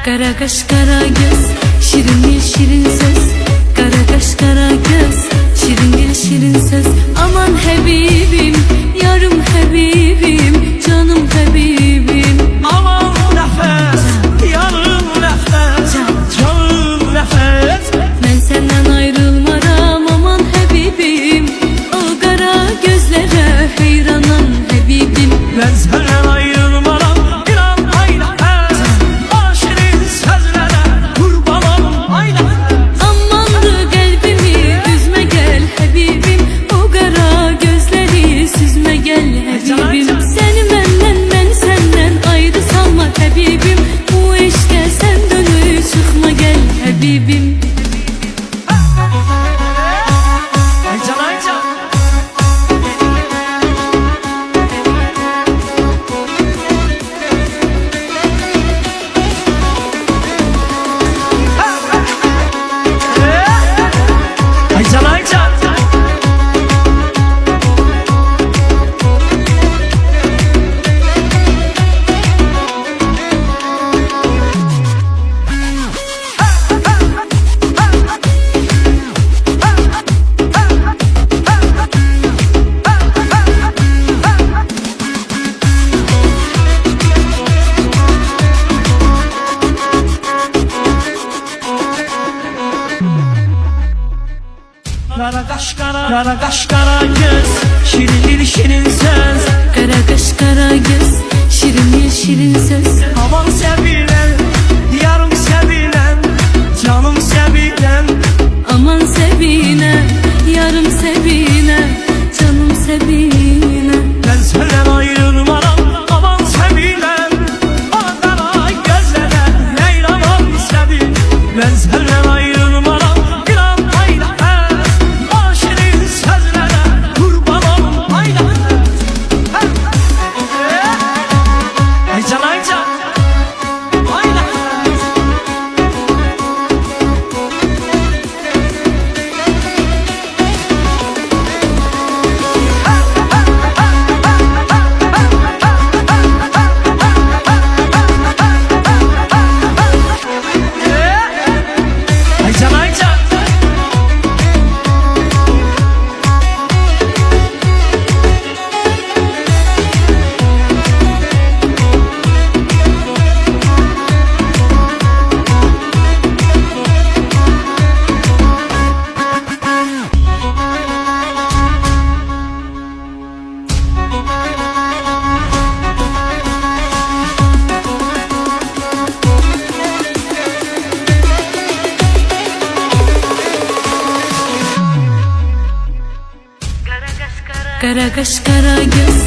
Kara kaş kara göz, şirin dil şirin söz. Kara kaş kara göz, şirin dil şirin söz. Aman Habibim, yarım Habibim, canım Habibim. Aman nefes, yarım nefes, canım nefes. Ben senden ayrılmaram aman Habibim. O kara gözlere hayranım Habibim. Ben senden ayrılmaram, inan ay nefes. O şirin sözlere kurban olum ay nefes. Amandı kalbimi üzme gel Habibim. O kara gözleri süzme gel Habibim. Seni benden ben senden ayrı salma Habibim. Bu işte sen dönüp çıkma gel Habibim. Ay can ay can. Ay can ay can. Kara kaş kara göz, şirin dil şirin söz. Kara kaş kara göz, şirin dil şirin söz. Aman sevilen, yarım sevilen, canım sevilen. Aman sevine, yarım sevine, canım sevine. Ben senden ayrılmaram, aman sevilen. O kara gözlere leylamam sevin. Ben senden ayrılmaram, inan ay nefes. O şirin sözlere kurban olum ay nefes. Ay can ay can. Ay nefes. Ay can ay can. Kara kaş kara göz,